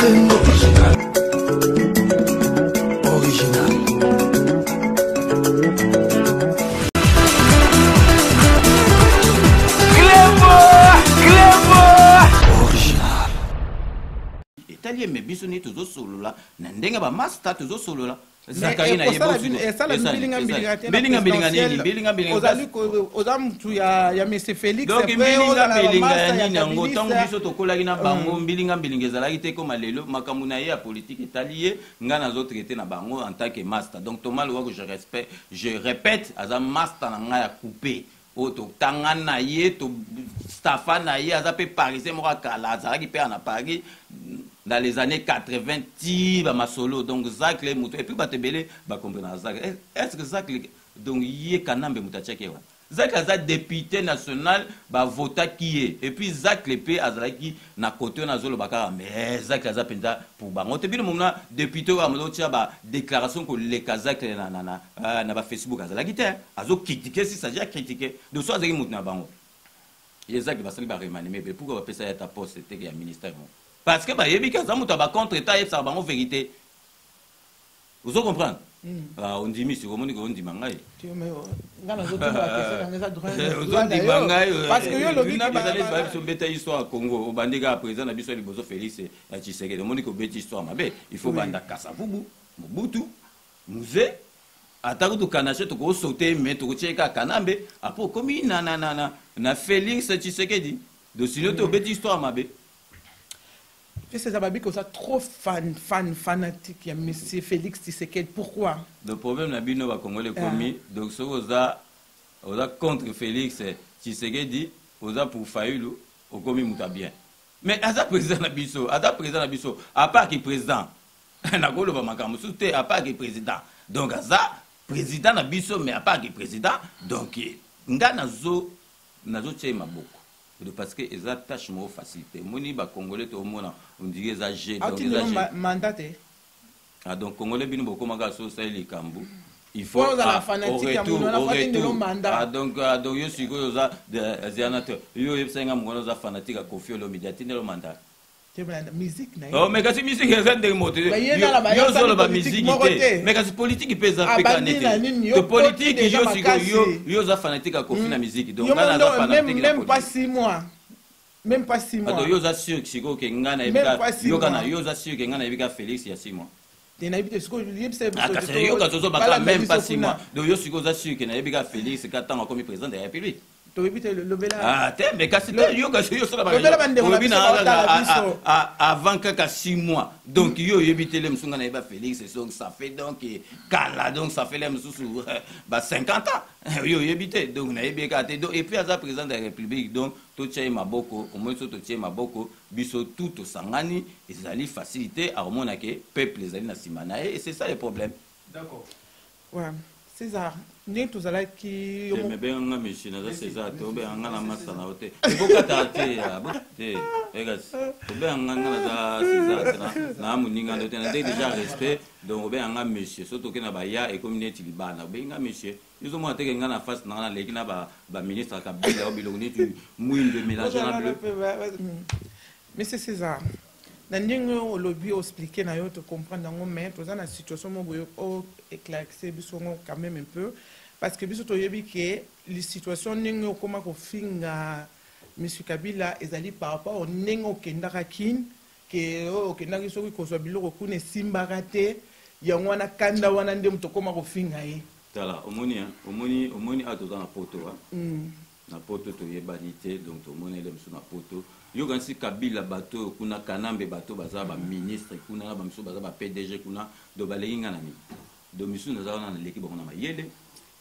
Original. Italien mais bisoni toujours solo là n'endenga ba master toujours solo là Zakari ya Monsieur Félix donc bilinga nini ngo tango biso tokolaki na bango bilinga ezalaki te comme lelo makambo na ye ya politique italien nga nazo traiter na bango en tant que master donc Thomas Loa que je répète aza master na nga ya couper auto tangana ye to Stefana ye aza pe parisien mo kala azalaki pe na Paris dans les années 80 ba masolo donc Zach le muto et puis ba tebele ba comprendre Zach est-ce que Zach donc yé kanambe mutacheke wa Zach aza député national ba vota qui est et puis Zach le pe azalaki na côté na zolo bakara mais Zach aza penza pour bango te bino mona député wa mo tia ba déclaration ko le Kazakh na ba Facebook azalaki te azo critiquer si ça j'ai critiquer de so azaki mutu na bango ye Zach ba sali ba remanier mais pourquoi ba pesa ya ta poste c'était ya ministère parce que bah yebi kaza mutu ba contre état et ça ba vérité vous comprenez on dit mais c'est comment on dit mangai parce que yo lobi na ba so beta histoire Congo au bandega président na biso liboso Félix ya Tshisekedi on dit que beta histoire mabe il faut banda Kasavubu Mobutu Muze atako to kanache to ko sauter mais to cheka kanambe apo komi na Félix Tshisekedi de sinon to beta histoire mabe. C'est ça, Babi, que ça trop fanatique, il y a Monsieur Félix Tshisekedi. Pourquoi? Le problème, c'est que nous Congolais commis. Donc, si vous êtes contre Félix Tshisekedi, vous êtes pour Fayoulou, vous commis mouta bien. Mais à ça, président Nabiso, à part qui président, à part qui président. Donc, à ça, président Nabiso, mais à part qui président, donc, Nganazo, Nazo Tchema beaucoup. Parce que les tâches sont facilitées. Moni ba Congolais to mona on dit les âgés donc les mandaté. Ah donc Congolais bino boko maka so ça les kambu. Il faut au retour. Ah donc yo siko za des anateurs. Yo yebsenga mwana za fanatique a confier le médiatine le mandat. Musique oh mais kasi musique est des mots yo solo ba musique mais kasi politique pèse à pécaner de politique yo za fanatique à confier la musique donc là za fanatique même pas 6 mois donc yo za sûr que siko ke ngana yo kana yo za sûr que ngana ebika Félix ya 6 mois tenabite siko yebse yo ka tozo baka même pas 6 mois donc yo siko za sûr que na ebika Félix ka tanga comme président de la République. Ah, mais avant que 6 mois. Donc, yo éviter les msonga na Félix, ça fait donc Kala, donc ça fait les msou 50 ans. Yo éviter donc na et puis à président de la République donc tout tient maboko, au moins tout tient maboko, biso tout sangani, ils allaient faciliter à mona que peuple les allaient na simana et c'est ça le problème. D'accord. Ouais. César, nous tous allons qui. Mais bien, on a monsieur, on a César, on a un master na hôtel. C'est beaucoup d'attendre, regarde. On a un César, na amuninga hôtel. On a déjà respect, donc on a un monsieur. Surtout que na baya et communauté libana, on a un monsieur. Nous avons été en face na l'équipe na ba ministre Kabila, obiloni tu mouille de mélange na bleu. Monsieur César. Nandingo lobby expliquer na yo te comprendre dans mais dans la situation mo boyo éclaircir biso quand même un peu parce que biso to yebi que les situations ningo koma ko finga monsieur Kabila ezali par rapport au ningo kendaka kin que kendaki soki ko so biloko kune simbarate yango wana kanda wana ndem to koma ko finga ye tala omoni ato na poto na poto to yebanité donc to moni le mso na poto yo gansi Kabila bato kuna kanambe bato baza ba ministre kuna ba mso baza ba PDG kuna do balenga na mi do misu na za na leki bango na mayele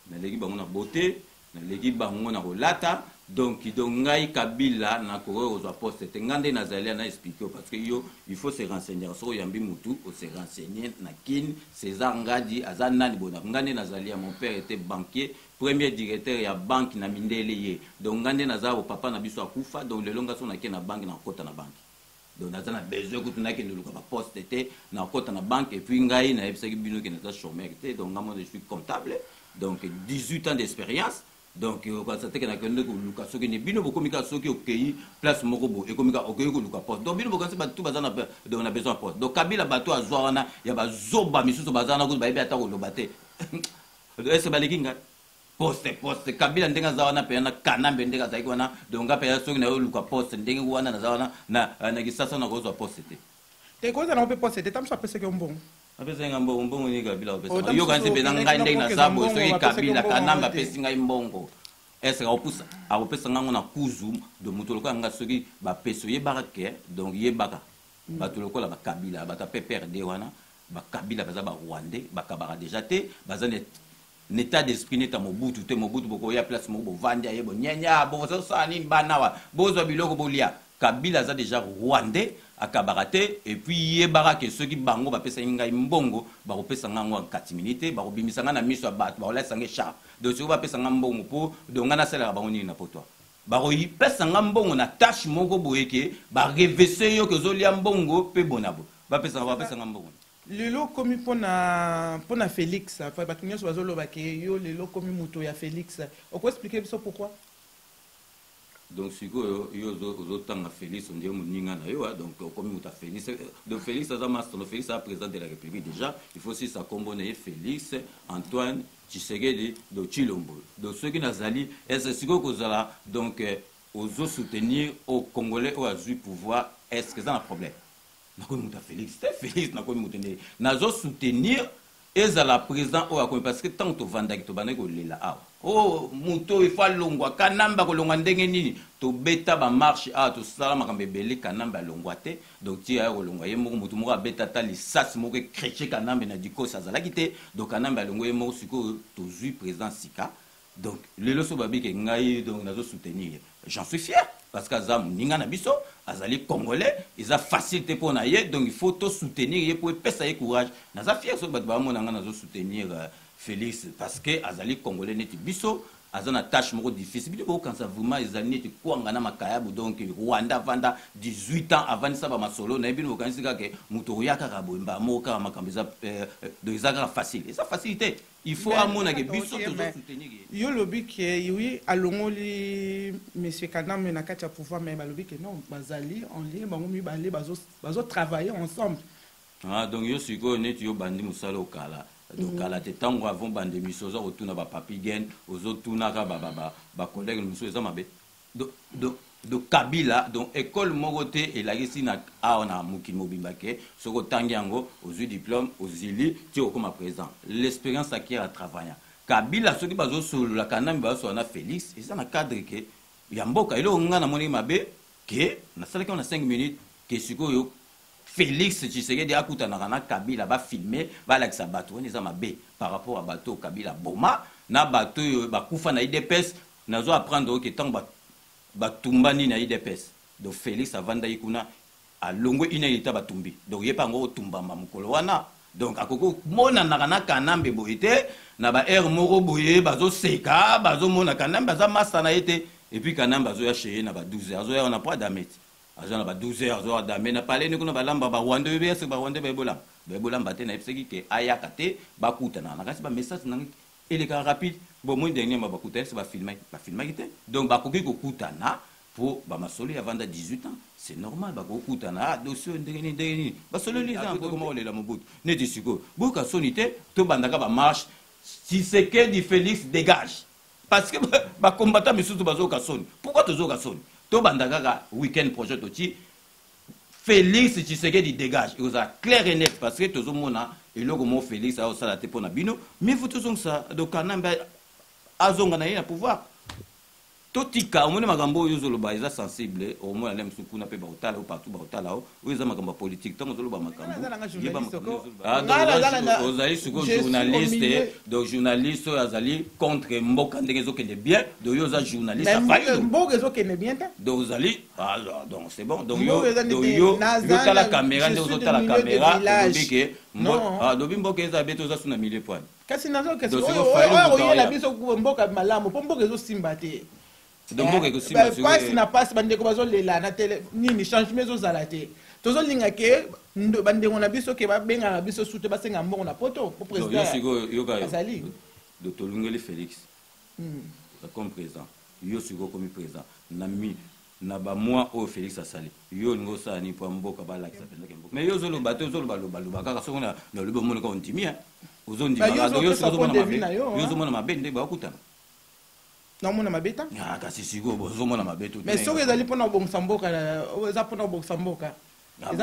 na leki bango na beauté na leki bango na rolata donc ngai Kabila na ko zo poste te ngande na zalia na expliquer parce que yo il faut se renseigner so yambi mutu o se renseigner na kin César Ngadi azana ni bona ngande na zalia mon père était banquier premier directeur ya banque na mindele ye donc ngande na za papa na biso akufa donc le longa so na ke na banque na kota na banque donc na za na besoin ko tunaki nduluka ba poste te na kota na banque et puis ngai na ebisa ki bino ke na chômeur te donc moi je suis comptable donc 18 ans d'expérience donc ça te kana kende ko luka soki ne bino boko mika soki okei place moko bo e komika okei ko luka poste donc bino boko se ba tout bazana donc on a besoin poste donc Kabila bato azwa wana ya bazoba misusu bazana ko ba ibe ata ko lobate est-ce balekinga poste Kabila ndenga zawana pe na kanambe ndenga zaiki wana donc ngape ya soki na yo luka poste ndenga wana na zawana na kisasa na kozwa poste te ko za na pe poste te tam sa pese ke mbongo apesa ngambo mbongo ni Kabila opesa yo kanzi be ngai ndenga na zabo soki Kabila kanamba pesi ngai mbongo est-ce opousa a opesa ngango na kuzu do mutoloko nga soki ba peso ye barake donc ye baka batoloko la ba Kabila bata PPRD wana ba Kabila baza ba Rwandais ba kabara déjà te baza l'état d'esprit neta Mobutu te Mobutu boko ya place mo bo vandi ayebo nyanya bo so sani banawa bozo biloko bolia Kabila za déjà Rwandais akabarate et puis ye barake ceux qui bango ba pesa ngai mbongo ba kopesa ngango 4 minutes ba kobimisa ngana miso bat ba ola sange sha donc so ba pesa mbongo po donc ngana sala ba ngoni na poto ba ko yi pesa mbongo na tâche moko boyeke ba revese yo ke zolia mbongo pe bonabo ba pesa mbongo lelo komi pona Félix fa batunyo so bazoloba ke yo lelo komi muto ya Félix oko expliquer biso pourquoi donc siko yo zo tanga Félix on dit moninga na yo donc comme muta Félix donc Félix ça master no Félix a président de la République déjà il faut aussi ça combiner Félix Antoine Tshisekedi do Chilombo donc ceux qui nazali est-ce siko kozala donc aux soutenir au Congolais au azu pouvoir est-ce que ça un problème nakomi muta Félix nakomi mutende nazo soutenir ezala président o akomi parce que tant to vanda ki to bana ko lela awa oh muto ifa longwa kanamba ko longwa ndenge nini to beta ba marche a to sala makambe bele kanamba longwa te donc ti ya ko longwa ye moko mutu moko beta ta lisasi moko kreche kanamba na diko sa zala kite donc kanamba longwa ye moko siko to zui président sika donc lelo so babi ke ngai donc nazo soutenir j'en suis fier parce que Azam ninga na biso azali congolais ils a facilité pour naie donc il faut tout soutenir et pour pesa courage naza fier so bat ba mona nga nazo soutenir Félix parce que azali congolais neti biso azana tâche moko difficile biko quand ça vraiment ezali neti kwanga na makayabu donc Rwanda vanda 18 ans avant ça ba masolo na bino kanisi ka ke muto yaka ka bomba moka makambeza donc ça facile et ça facilité il faut amona ke biso to soutenir yo lobi ke oui alongoli monsieur Kanambe na kati ya pouvoir mais ba lobi ke non bazali en lien bango mi balé bazo travailler ensemble donc yo siko neti yo bandi musala okala donc à la tango avant bande misoza retourna ba papi gen ozotuna ka ba collègue muso eza mabe do Kabila donc école mogote et la gesina a on a muki mobimbake soko tangiango ozu diplôme ozili ti okoma présent l'expérience acquiert à travailler Kabila soki bazo solo la Kanambe bazo na Félix et ça na cadre que ya mboka ilo ngana moni mabe ke na sala ka na 5 minutes ke siko yo Félix Tshisekedi akutana na Kabila ba filmer ba lakisa bato on eza mabe par rapport à bato Kabila boma na bato ba kufa na IDPS nazo apprendre que tant batumbani na IDPS donc Félix avanda ikuna alongo ina ita batumbi donc yepa ngo tumbamba mukolo wana donc akoko mona na Kanambe boyete na ba air moro boye bazo seka bazo mona Kanambe baza masa na ete et puis Kanambe bazo ya chez na ba 12 heures on a pas d'ameti azana ba 12 heures zo adame na pale ni kuna balamba ba Rwanda bese ba Rwanda bebola mbate na epseki ke ayaka te bakuta na kasi ba message na ele ka rapide bon moi dernier ba bakuta se ba filmer kite donc ba koki kokuta na pour ba masoli avant 18 ans c'est normal ba kokuta na dossier ndenge ba solo les gens comment on les la mobutu ne disiko boka sonité to bandaka ba marche si c'est que du Félix dégage parce que ba combattant misusu bazoka soni pourquoi tozoka soni to bandaka week-end projet oti Félix Tshisekedi dégage il was clair et net parce que tozo mona eloko mo Félix a osala te pona bino mais vous tous ça donc Kanambe azonga na pouvoir totika omoni makambo yo zoloba eza sensible au moins lem sukuna pe ba otala ou partout ba otala o eza makambo politique tant zoloba makambo yeba makambo ozali suko journaliste donc journaliste azali contre mboka ndenge zokende bien donc yo za journaliste afayi mboka zokende bien ta donc ozali donc c'est bon donc yo tala caméra ndenge zotala caméra obike dobi mboka eza beto za suna milieu point kasi nazo kasi oyo la biso mboka malamu po mboka ezosimba te donc mboka ekosimba passe na passe bandeko bazolela na tele nini changement ezozala te tozolinga ke bandeko na biso ke babengaka biso sute basenga mbongo na poto po président yo azali de tolungeli Félix comme président yo siko comme président na ba moi au Félix Asali yo ngo sa ni po mboka ba la kisa pendeke mboka mais yo zolo bato zolo ba kaka so na le bo mon ko ontimi ozondi ba yo so mona mabe nde ba kutana na mona mabeta ah kasi siko bo zo mona mabe tout mais so que zali pona bon samboka za pona bon samboka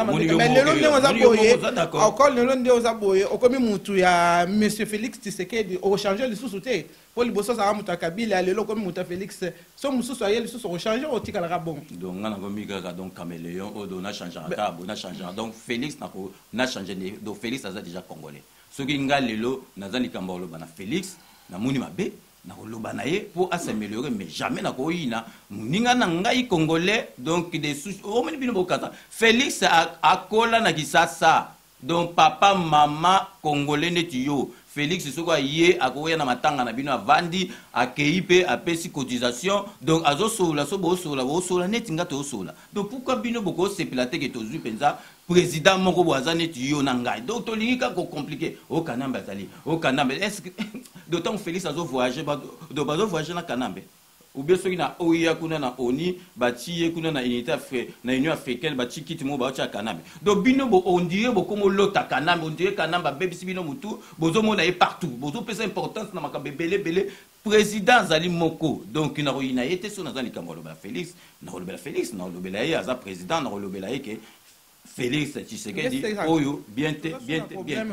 mais lelo nde oza boye encore lelo nde oza boye okomi mutu ya monsieur Félix Tshisekedi o changer lisusu te po liboso za mutu Kabila lelo komi mutu Félix so mususu ayeli lisusu o changer o tikala ka bon donc ngana komi kaka donc caméléon o do na changer ka bo na changer donc Félix na changer donc Félix aza déjà congolais soki nga lelo nazali kamba lo bana Félix na muni mabe na koloba na ye pour s'améliorer mais jamais na koyina ninga na ngai congolais donc des sous au meni bino bokata Félix akola na kisasa donc papa mama congolais neti yo Félix soko ye akoya na matanga na bino avandi akei pe apesi cotisation donc azosola so bosola neti nga to sola donc pourquoi bino boko sepilate ke tozu penza président moko boaza neti yo na ngai donc to lingi ka ko compliqué o kanamba zali o kanamba est-ce que d'autant Félix azo voyager do bazo voyager na kanamba ou bien soki na oya kuna na oni bati kuna na unité na union africaine bati kiti mo ba cha kanamba donc bino bo on dirait bo comme lota kanamba on dirait kanamba bebisi bino mutu bozo mona e partout bozo pesa importance na makambe belé président zali moko donc na roina été so na zali kamolo ba Félix na lobela ye aza président na lobela ye ke Félix Tshisekedi oyo bien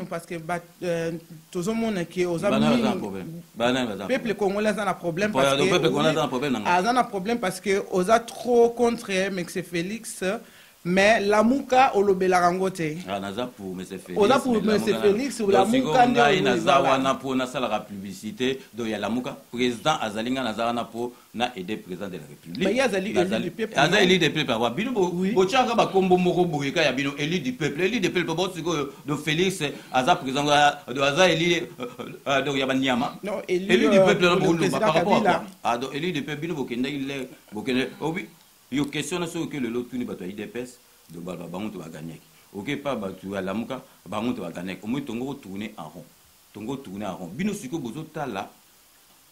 parce que tout le monde qui aux amis peuple congolais a un problème parce que a un problème parce que aux a trop contre mais c'est Félix mais la muka olobela rangote naza pour monsieur Félix oza pour monsieur Félix ou la muka ngai naza wana pour na sala la publicité do ya la muka président azalinga naza wana pour na aider président de la République mais yazali élu du peuple azali élu du peuple wa bino bo chaka ba kombo moko boyeka ya bino élu du peuple bo siko do Félix aza président do aza élu do ya banyama élu du peuple par rapport à do élu du peuple bino bokende obi yo question so que le lot tuni bato IDPS de baba bango to baganyaki OK pas bato ya lamuka bango to baganyaki au moins tongo tourner en rond bino siko bozo tala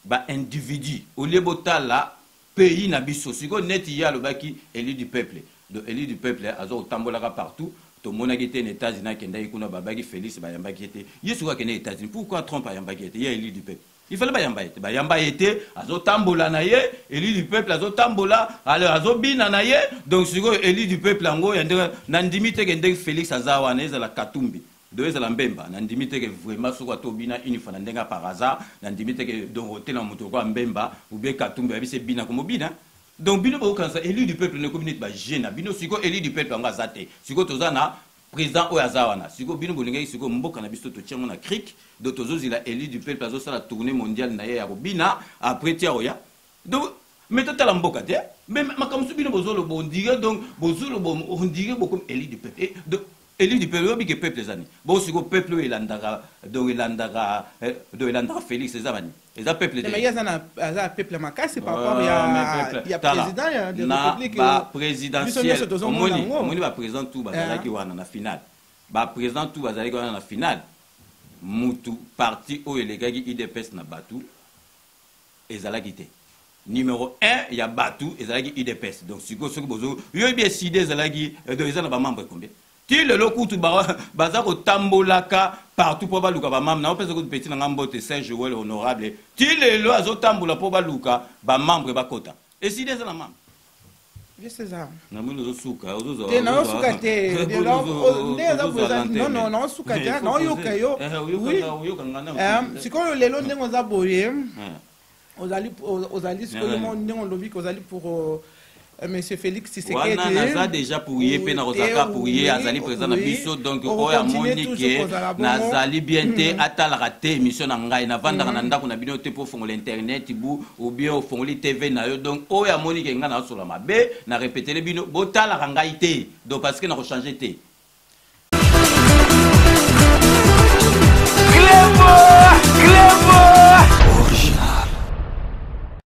ba individu au lieu botala pays na biso siko net ya lo baki élu du peuple de élu du peuple azo tambola partout to monaki te na États-Unis kenda ikuna babaki Félix ba yambaki ete yesu ka kena États-Unis pourquoi Trump a yambaki ete ya élu du peuple il fallait bayamba été azo tambola na ye élu du peuple azo tambola alors azo bina na ye donc siko élu du peuple ngo yandeka nandimi te kende Félix azawa na ezala katumbi do ezala mbemba nandimi te ke vraiment soko to bina une fois ndenga par hasard nandimi te ke donc hotel na moto ko mbemba ou bien katumbi abise bina comme bina donc bino bo kansa élu du peuple ne communauté ba jeune bino siko élu du peuple ngo azate siko tozana président Oyazawana siko bino bolinga siko mboka na biso to tiango na cric do tozo zila élu du peuple azo sala tournée mondiale na ya Robina après tia oya donc mettez la mboka te même makamsu bino bozolo bondiga donc bozolo bondiga beaucoup élu du peuple et de élu du peuple que peuple les années bon siko peuple elandaka do elandaka Félix ezabani eza peuple mais yaza peuple makasi par rapport ya président de la République ba présidentiel moni ba président tout bazalaki wana na finale ba président tout bazalaki wana na finale mutu parti o elegaki IDPS na batu ezalaki te numéro 1 ya batu ezalaki IDPS donc siko soko bozo yo bien décidé ezalaki do ezana ba membre combien ti le lokutu baza ko tambolaka partout pour baluka ba membre na opesa ko petit na ngambote Serge Joël honorable ti le lo azo tambola pour baluka ba membre ba kota et si des na membre je sais ça na mino zo suka ozo te na suka te de lo non non suka te non yoka yo oui sikoyo lelo ndengo za boye ozali sikoyo ndengo lobi ko ozali pour monsieur Félix Tshisekedi naza déjà pour y pe na rozaka pour y azali président na biso donc oya monique nazali bien te atalaka te émission na ngai na vandaka na ndako na bino te pour fongola internet bu ou bien fongoli TV na yo donc oya monique nga na sola mabe na répéter bino botalaka ngai te donc parce que na ko changer te Clébo